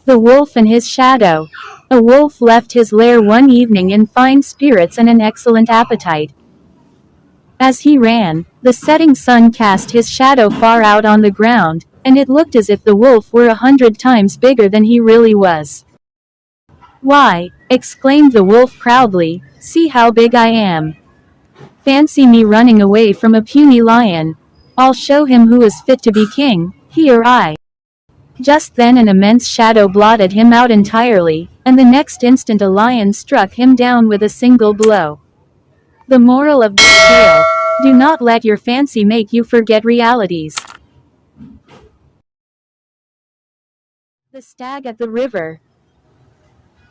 The wolf and his shadow. A wolf left his lair one evening in fine spirits and an excellent appetite. As he ran, the setting sun cast his shadow far out on the ground, and it looked as if the wolf were 100 times bigger than he really was. "Why," exclaimed the wolf proudly, "see how big I am. Fancy me running away from a puny lion. I'll show him who is fit to be king, he or I." Just then an immense shadow blotted him out entirely, and the next instant a lion struck him down with a single blow. The moral of this tale: do not let your fancy make you forget realities. The stag at the river.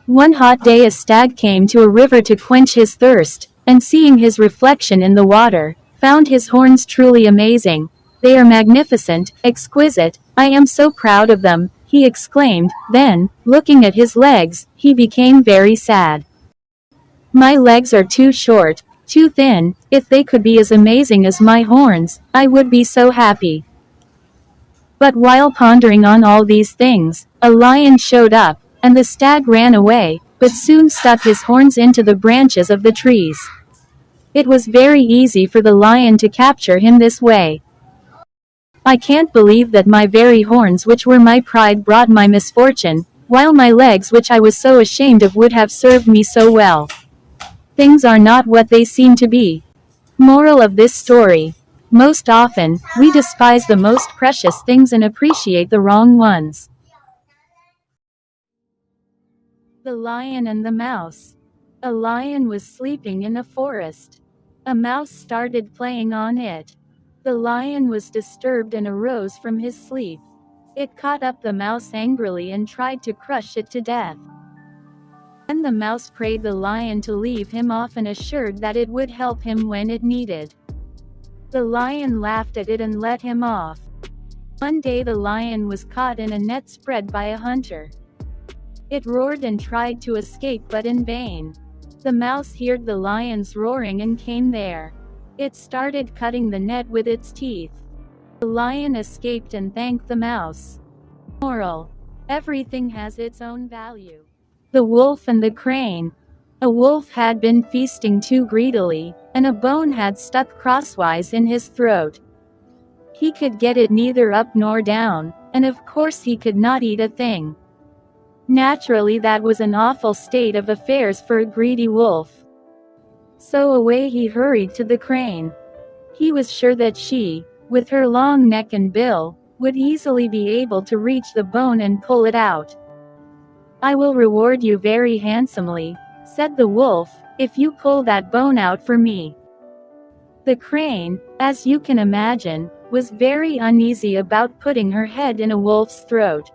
One hot day a stag came to a river to quench his thirst, and seeing his reflection in the water, found his horns truly amazing. "They are magnificent, exquisite, I am so proud of them," he exclaimed. Then, looking at his legs, he became very sad. "My legs are too short, too thin. If they could be as amazing as my horns, I would be so happy." But while pondering on all these things, a lion showed up, and the stag ran away, but soon stuck his horns into the branches of the trees. It was very easy for the lion to capture him this way. "I can't believe that my very horns which were my pride brought my misfortune, while my legs which I was so ashamed of would have served me so well. Things are not what they seem to be." Moral of this story: most often, we despise the most precious things and appreciate the wrong ones. The Lion and the Mouse. A lion was sleeping in a forest. A mouse started playing on it. The lion was disturbed and arose from his sleep. It caught up the mouse angrily and tried to crush it to death. Then the mouse prayed the lion to leave him off and assured that it would help him when it needed. The lion laughed at it and let him off. One day the lion was caught in a net spread by a hunter. It roared and tried to escape but in vain. The mouse heard the lion's roaring and came there. It started cutting the net with its teeth. The lion escaped and thanked the mouse. Moral: everything has its own value. The Wolf and the Crane. A wolf had been feasting too greedily, and a bone had stuck crosswise in his throat. He could get it neither up nor down, and of course he could not eat a thing. Naturally, that was an awful state of affairs for a greedy wolf. So away he hurried to the crane. He was sure that she, with her long neck and bill, would easily be able to reach the bone and pull it out. "I will reward you very handsomely," said the wolf, "if you pull that bone out for me." The crane, as you can imagine, was very uneasy about putting her head in a wolf's throat.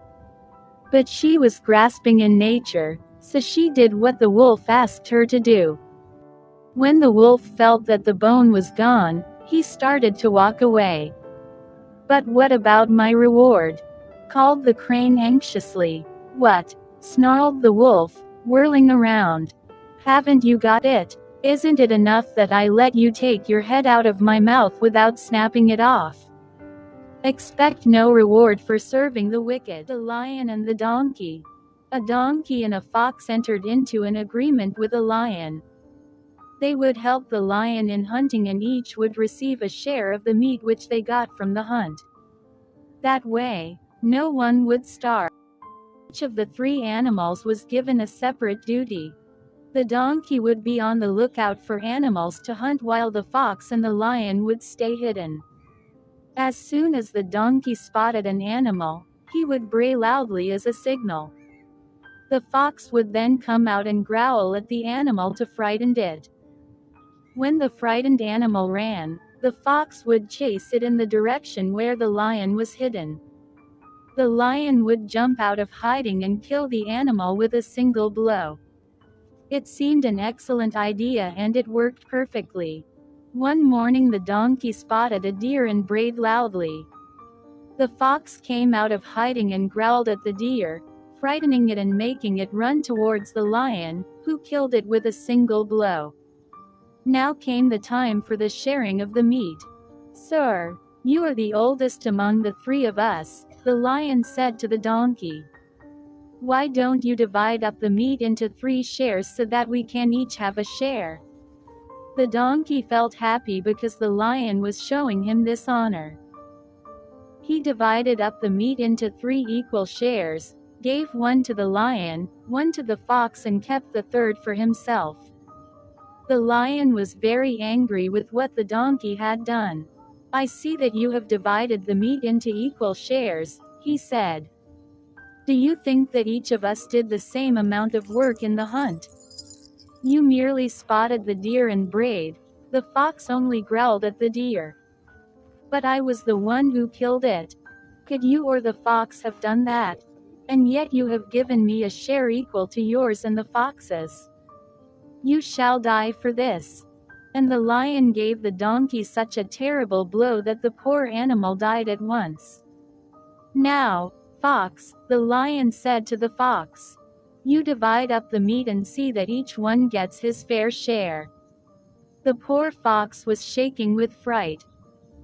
But she was grasping in nature, so she did what the wolf asked her to do. When the wolf felt that the bone was gone, he started to walk away. "But what about my reward?" called the crane anxiously. "What?" snarled the wolf, whirling around. "Haven't you got it? Isn't it enough that I let you take your head out of my mouth without snapping it off? Expect no reward for serving the wicked." The Lion and the Donkey. A donkey and a fox entered into an agreement with a lion. They would help the lion in hunting and each would receive a share of the meat which they got from the hunt. That way, no one would starve. Each of the three animals was given a separate duty. The donkey would be on the lookout for animals to hunt while the fox and the lion would stay hidden. As soon as the donkey spotted an animal, he would bray loudly as a signal. The fox would then come out and growl at the animal to frighten it. When the frightened animal ran, the fox would chase it in the direction where the lion was hidden. The lion would jump out of hiding and kill the animal with a single blow. It seemed an excellent idea and it worked perfectly. One morning the donkey spotted a deer and brayed loudly. The fox came out of hiding and growled at the deer, frightening it and making it run towards the lion, who killed it with a single blow. Now came the time for the sharing of the meat. "Sir, you are the oldest among the three of us," the lion said to the donkey. Why don't you divide up the meat into 3 shares so that we can each have a share? The donkey felt happy because the lion was showing him this honor. He divided up the meat into 3 equal shares, gave one to the lion, one to the fox, and kept the third for himself. The lion was very angry with what the donkey had done. "I see that you have divided the meat into equal shares," he said. "Do you think that each of us did the same amount of work in the hunt? You merely spotted the deer and brayed. The fox only growled at the deer. But I was the one who killed it. Could you or the fox have done that? And yet you have given me a share equal to yours and the fox's. You shall die for this." And the lion gave the donkey such a terrible blow that the poor animal died at once. "Now, fox," the lion said to the fox, "you divide up the meat and see that each one gets his fair share." The poor fox was shaking with fright.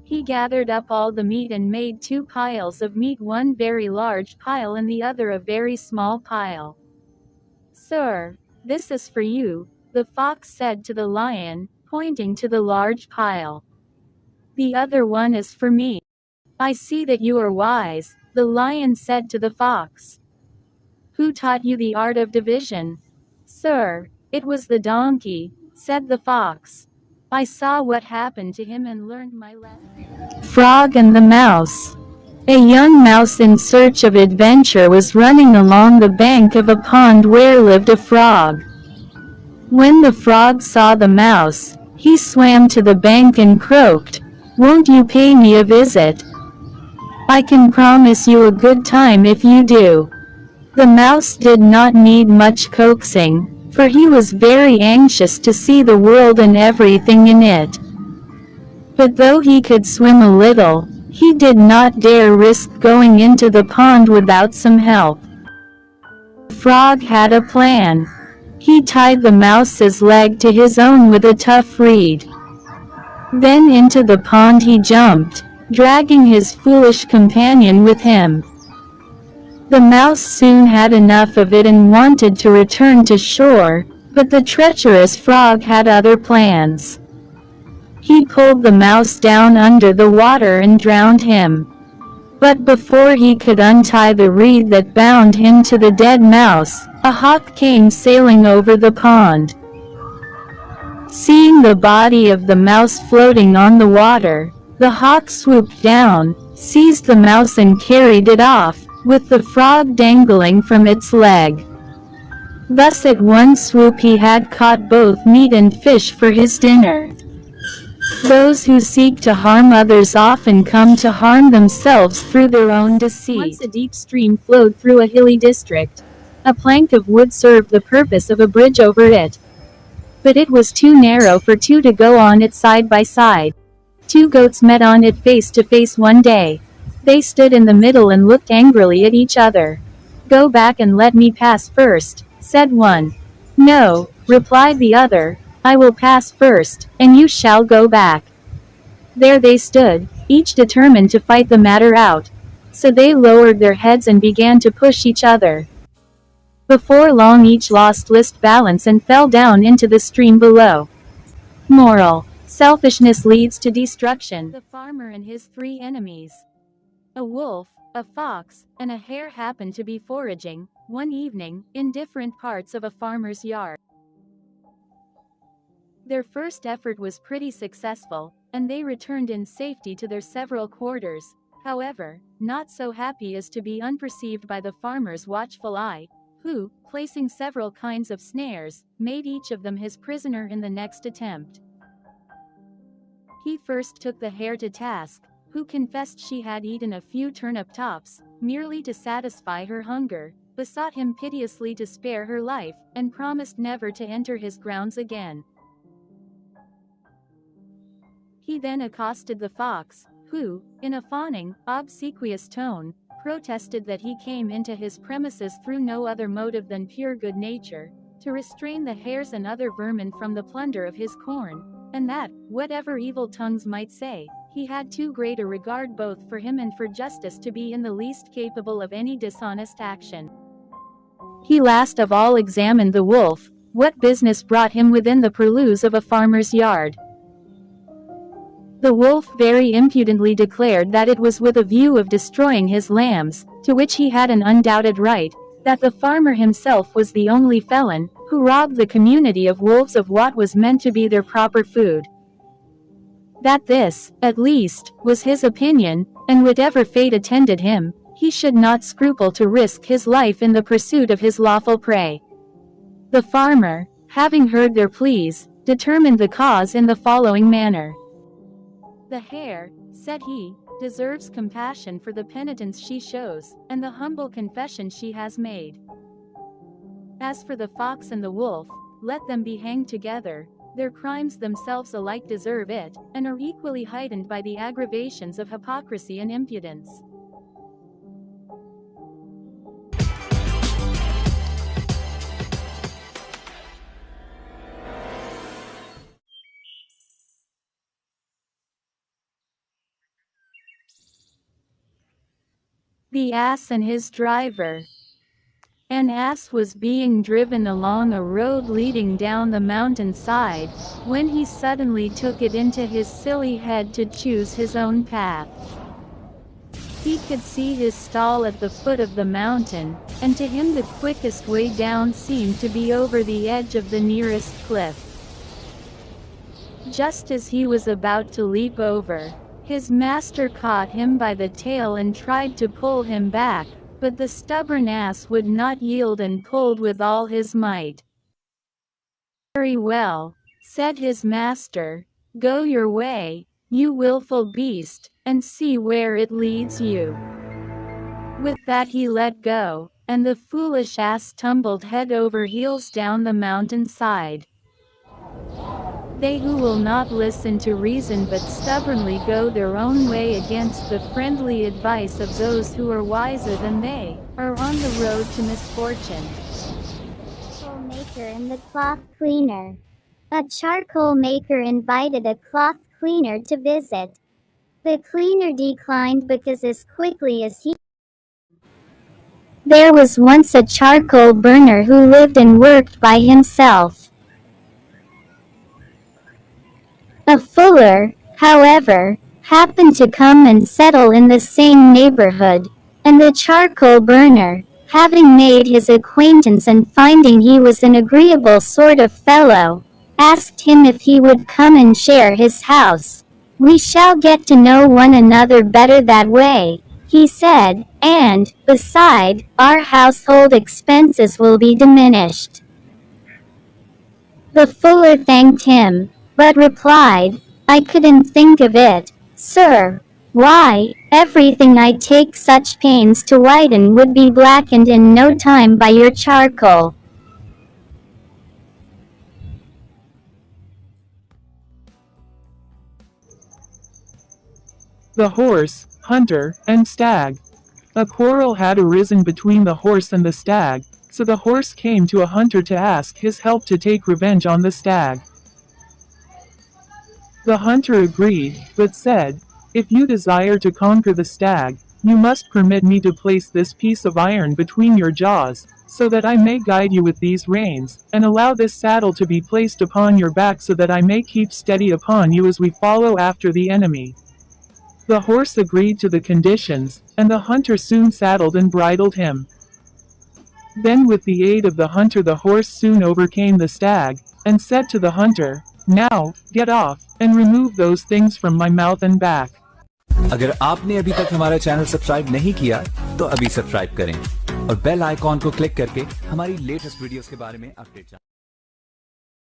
He gathered up all the meat and made 2 piles of meat, one very large pile and the other a very small pile. "Sir, this is for you," the fox said to the lion, pointing to the large pile. "The other one is for me." "I see that you are wise," the lion said to the fox. "Who taught you the art of division?" "Sir, it was the donkey," said the fox. "I saw what happened to him and learned my lesson." Frog and the Mouse. A young mouse in search of adventure was running along the bank of a pond where lived a frog. When the frog saw the mouse, he swam to the bank and croaked, "Won't you pay me a visit? I can promise you a good time if you do." The mouse did not need much coaxing, for he was very anxious to see the world and everything in it. But though he could swim a little, he did not dare risk going into the pond without some help. The frog had a plan. He tied the mouse's leg to his own with a tough reed. Then into the pond he jumped, dragging his foolish companion with him. The mouse soon had enough of it and wanted to return to shore, but the treacherous frog had other plans. He pulled the mouse down under the water and drowned him. But before he could untie the reed that bound him to the dead mouse, a hawk came sailing over the pond. Seeing the body of the mouse floating on the water, the hawk swooped down, seized the mouse and carried it off, with the frog dangling from its leg. Thus at one swoop he had caught both meat and fish for his dinner. Those who seek to harm others often come to harm themselves through their own deceit. Once a deep stream flowed through a hilly district. A plank of wood served the purpose of a bridge over it. But it was too narrow for 2 to go on it side by side. 2 goats met on it face to face one day. They stood in the middle and looked angrily at each other. "Go back and let me pass first," said one. "No," replied the other, "I will pass first, and you shall go back." There they stood, each determined to fight the matter out. So they lowered their heads and began to push each other. Before long each lost balance and fell down into the stream below. Moral: selfishness leads to destruction. The farmer and his 3 enemies. A wolf, a fox, and a hare happened to be foraging, one evening, in different parts of a farmer's yard. Their first effort was pretty successful, and they returned in safety to their several quarters. However, not so happy as to be unperceived by the farmer's watchful eye, who, placing several kinds of snares, made each of them his prisoner in the next attempt. He first took the hare to task, who confessed she had eaten a few turnip tops, merely to satisfy her hunger, besought him piteously to spare her life, and promised never to enter his grounds again. He then accosted the fox, who, in a fawning, obsequious tone, protested that he came into his premises through no other motive than pure good nature, to restrain the hares and other vermin from the plunder of his corn, and that, whatever evil tongues might say, he had too great a regard both for him and for justice to be in the least capable of any dishonest action. He last of all examined the wolf. What business brought him within the purlieus of a farmer's yard? The wolf very impudently declared that it was with a view of destroying his lambs, to which he had an undoubted right, that the farmer himself was the only felon, who robbed the community of wolves of what was meant to be their proper food. That this, at least, was his opinion, and whatever fate attended him, he should not scruple to risk his life in the pursuit of his lawful prey. The farmer, having heard their pleas, determined the cause in the following manner. "The hare," said he, "deserves compassion for the penitence she shows, and the humble confession she has made. As for the fox and the wolf, let them be hanged together. Their crimes themselves alike deserve it, and are equally heightened by the aggravations of hypocrisy and impudence." The ass and his driver. An ass was being driven along a road leading down the mountainside, when he suddenly took it into his silly head to choose his own path. He could see his stall at the foot of the mountain, and to him the quickest way down seemed to be over the edge of the nearest cliff. Just as he was about to leap over, his master caught him by the tail and tried to pull him back, but the stubborn ass would not yield and pulled with all his might. "Very well," said his master, "go your way, you willful beast, and see where it leads you." With that he let go, and the foolish ass tumbled head over heels down the mountainside. They who will not listen to reason but stubbornly go their own way against the friendly advice of those who are wiser than they, are on the road to misfortune. Charcoal maker and the cloth cleaner. A charcoal maker invited a cloth cleaner to visit. The cleaner declined because as quickly as he There was once a charcoal burner who lived and worked by himself. A fuller, however, happened to come and settle in the same neighborhood, and the charcoal burner, having made his acquaintance and finding he was an agreeable sort of fellow, asked him if he would come and share his house. "We shall get to know one another better that way," he said, "and, beside, our household expenses will be diminished." The fuller thanked him, but replied, "I couldn't think of it, sir. Why, everything I take such pains to whiten would be blackened in no time by your charcoal." The horse, hunter, and stag. A quarrel had arisen between the horse and the stag, so the horse came to a hunter to ask his help to take revenge on the stag. The hunter agreed, but said, "If you desire to conquer the stag, you must permit me to place this piece of iron between your jaws, so that I may guide you with these reins, and allow this saddle to be placed upon your back so that I may keep steady upon you as we follow after the enemy." The horse agreed to the conditions, and the hunter soon saddled and bridled him. Then with the aid of the hunter the horse soon overcame the stag, and said to the hunter, "Now, get off, and remove those things from my mouth and back." अगर आपने अभी तक हमारा channel subscribe नहीं किया तो अभी subscribe करें और बेल आइकॉन को क्लिक करके हमारी लेटेस्ट वीडियोस के बारे में अपडेट जानें।